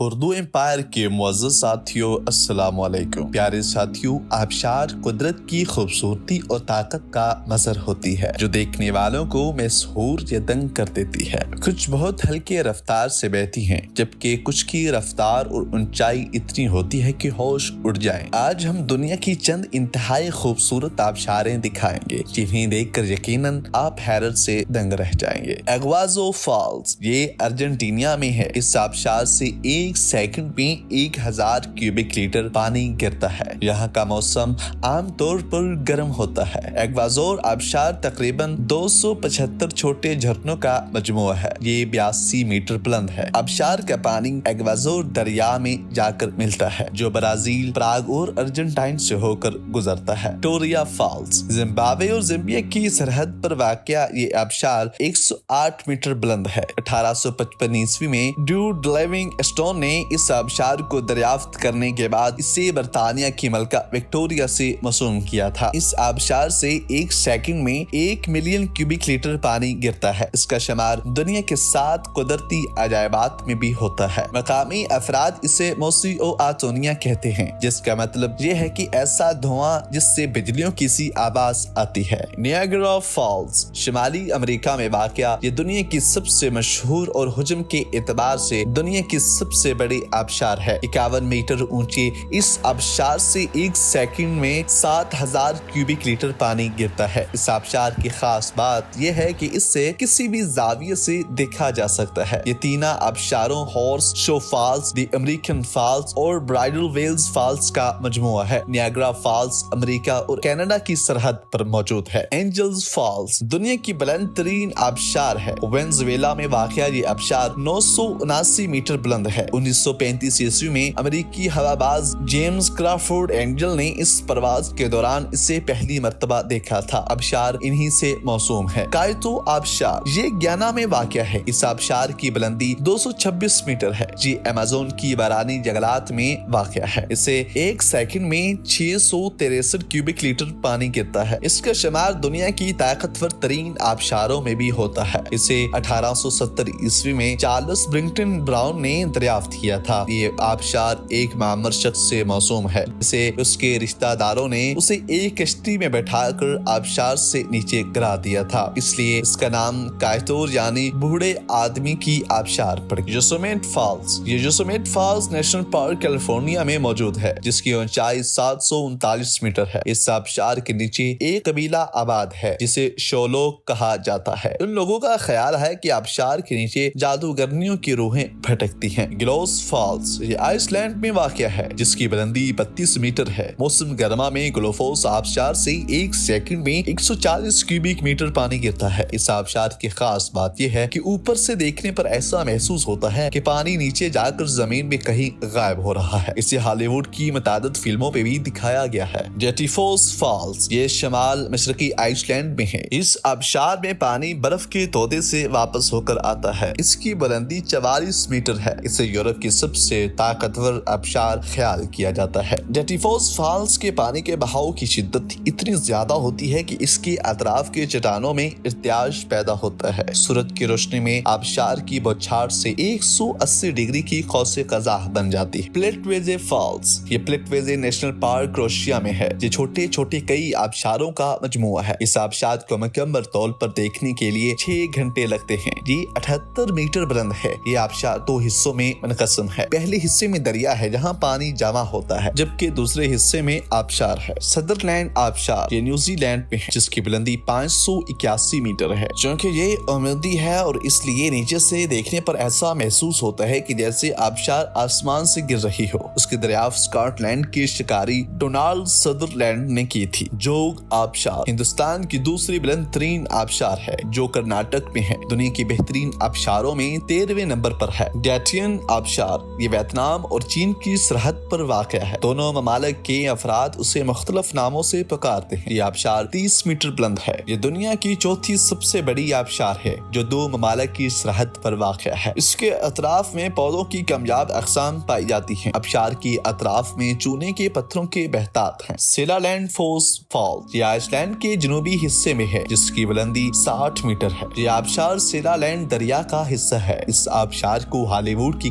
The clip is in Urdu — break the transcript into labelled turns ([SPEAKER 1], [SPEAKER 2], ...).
[SPEAKER 1] اردو امپائر کے معزز ساتھیوں، السلام علیکم۔ پیارے ساتھیوں، آبشار قدرت کی خوبصورتی اور طاقت کا مظہر ہوتی ہے جو دیکھنے والوں کو مسحور یا دنگ کر دیتی ہے۔ کچھ بہت ہلکے رفتار سے بہتی ہیں، جبکہ کچھ کی رفتار اور اونچائی اتنی ہوتی ہے کہ ہوش اڑ جائیں۔ آج ہم دنیا کی چند انتہائی خوبصورت آبشاریں دکھائیں گے جنہیں دیکھ کر یقیناً آپ حیرت سے دنگ رہ جائیں گے۔ ایگوازو فالز، یہ ارجنٹینا میں ہے۔ اس آبشار سے ایک سیکنڈ میں 1000 کیوبک لیٹر پانی گرتا ہے۔ یہاں کا موسم عام طور پر گرم ہوتا ہے۔ ایگوازور آبشار تقریباً 275 چھوٹے جھرنوں کا مجموعہ ہے۔ یہ 82 میٹر بلند ہے۔ آبشار کا پانی ایگوازور دریا میں جا کر ملتا ہے جو برازیل، پراگ اور ارجنٹائن سے ہو کر گزرتا ہے۔ وکٹوریا فالز، زمبابوے اور زامبیا کی سرحد پر واقع یہ آبشار 108 میٹر بلند ہے۔ 1855 میں ڈیوڈ لیونگ اسٹون نے اس آبشار کو دریافت کرنے کے بعد اسے برطانیہ کی ملکہ وکٹوریا سے موسوم کیا تھا۔ اس آبشار سے ایک سیکنڈ میں 1 ملین کیوبک لیٹر پانی گرتا ہے۔ اس کا شمار دنیا کے 7 قدرتی عجائبات میں بھی ہوتا ہے۔ مقامی افراد اسے موسیو آتونیا کہتے ہیں، جس کا مطلب یہ ہے کہ ایسا دھواں جس سے بجلیوں کی سی آواز آتی ہے۔ نیاگرا فالز، شمالی امریکہ میں واقع یہ دنیا کی سب سے مشہور اور حجم کے اعتبار سے دنیا کی سب سے بڑی آبشار ہے۔ 51 میٹر اونچے اس آبشار سے ایک سیکنڈ میں 7000 کیوبک لیٹر پانی گرتا ہے۔ اس آبشار کی خاص بات یہ ہے کہ اس سے کسی بھی زاویے سے دیکھا جا سکتا ہے۔ یہ تینوں آبشاروں ہارس شو فالز، دی امریکن فالز اور برائڈل ویلز فالز کا مجموعہ ہے۔ نیاگرا فالز امریکہ اور کینیڈا کی سرحد پر موجود ہے۔ اینجلز فالز دنیا کی بلند ترین آبشار ہے۔ وینزویلا میں واقع یہ آبشار 979 میٹر بلند ہے۔ 1935 عیسوی میں امریکی ہواباز جیمز کرافورڈ اینجل نے اس پرواز کے دوران اسے پہلی مرتبہ دیکھا تھا۔ آبشار انہی سے موسوم ہے۔ کائتو آبشار، یہ گیانا میں واقع ہے۔ اس آبشار کی بلندی 226 میٹر ہے۔ یہ ایمیزون کی بارانی جنگلات میں واقع ہے۔ اسے ایک سیکنڈ میں 663 کیوبک لیٹر پانی گرتا ہے۔ اس کا شمار دنیا کی طاقتور ترین آبشاروں میں بھی ہوتا ہے۔ اسے 1870 عیسوی میں چارلس برنگٹن براؤن نے دریافت کیا تھا۔ یہ آبشار ایک معمر شخص سے موسوم ہے۔ اسے اس کے رشتہ داروں نے اسے ایک کشتی میں بیٹھا کر آبشار سے نیچے گرا دیا تھا، اس لیے اس کا نام کائتور یعنی بوڑھے آدمی کی آبشار پڑ گیا۔ یوسیمیٹ فالز، یہ یوسیمیٹ فالز نیشنل پارک کیلیفورنیا میں موجود ہے، جس کی اونچائی 739 میٹر ہے۔ اس آبشار کے نیچے ایک قبیلہ آباد ہے جسے شولوک کہا جاتا ہے۔ ان لوگوں کا خیال ہے کہ آبشار کے نیچے جادوگرنیوں کی روحیں بھٹکتی ہیں۔ گلوس فالز، یہ آئس لینڈ میں واقع ہے، جس کی بلندی 32 میٹر ہے۔ موسم گرما میں گلوفوس آبشار سے ایک سیکنڈ میں 140 کیوبک میٹر پانی گرتا ہے۔ اس آبشار کی خاص بات یہ ہے کہ اوپر سے دیکھنے پر ایسا محسوس ہوتا ہے کہ پانی نیچے جا کر زمین میں کہیں غائب ہو رہا ہے۔ اسے ہالی ووڈ کی متعدد فلموں پہ بھی دکھایا گیا ہے۔ جیٹیفوس فالز، یہ شمال مشرقی آئس لینڈ میں ہے۔ اس آبشار میں پانی برف کے تودے سے واپس ہو کر آتا ہے۔ اس کی بلندی 44 میٹر ہے۔ اسے یورپ کی سب سے طاقتور آبشار خیال کیا جاتا ہے۔ جیٹیفوس فالز کے پانی کے بہاؤ کی شدت اتنی زیادہ ہوتی ہے کہ اس کے اطراف کے چٹانوں میں ارتعاش پیدا ہوتا ہے۔ سورج کی روشنی میں آبشار کی بوچھار سے 180 ڈگری کی قوس قزح بن جاتی ہے۔ پلیٹویزے فالز، یہ پلیٹویزے نیشنل پارک کروشیا میں ہے۔ یہ چھوٹے چھوٹے کئی آبشاروں کا مجموعہ ہے۔ اس آبشار کو مکمل طور پر دیکھنے کے لیے 6 گھنٹے لگتے ہیں۔ یہ 78 میٹر بلند ہے۔ یہ آبشار 2 حصوں میں منقسم ہے۔ پہلے حصے میں دریا ہے جہاں پانی جمع ہوتا ہے، جبکہ دوسرے حصے میں آبشار ہے۔ سدرلینڈ آبشار، یہ نیوزی لینڈ میں ہے، جس کی بلندی 581 میٹر ہے۔ چونکہ یہ عمودی ہے اور اس لیے نیچے سے دیکھنے پر ایسا محسوس ہوتا ہے کہ جیسے آبشار آسمان سے گر رہی ہو۔ اس کی دریافت اسکاٹ لینڈ کے شکاری ڈونالڈ سدرلینڈ نے کی تھی۔ جوگ آبشار ہندوستان کی دوسری بلند ترین آبشار ہے جو کرناٹک میں ہے۔ دنیا کی بہترین آبشاروں میں 13ویں نمبر پر ہے۔ ڈیٹین آبشار، یہ ویتنام اور چین کی سرحد پر واقع ہے۔ دونوں ممالک کے افراد اسے مختلف ناموں سے پکارتے ہیں۔ یہ آبشار 30 میٹر بلند ہے۔ یہ دنیا کی چوتھی سب سے بڑی آبشار ہے جو 2 ممالک کی سرحد پر واقع ہے۔ اس کے اطراف میں پودوں کی کمیاب اقسام پائی جاتی ہیں۔ آبشار کی اطراف میں چونے کے پتھروں کے بہتات ہیں۔ سیلالینڈ فوس فال، یہ آئس لینڈ کے جنوبی حصے میں ہے جس کی بلندی 60 میٹر ہے۔ یہ آبشار سیلالینڈ دریا کا حصہ ہے۔ اس آبشار کو ہالی ووڈ کی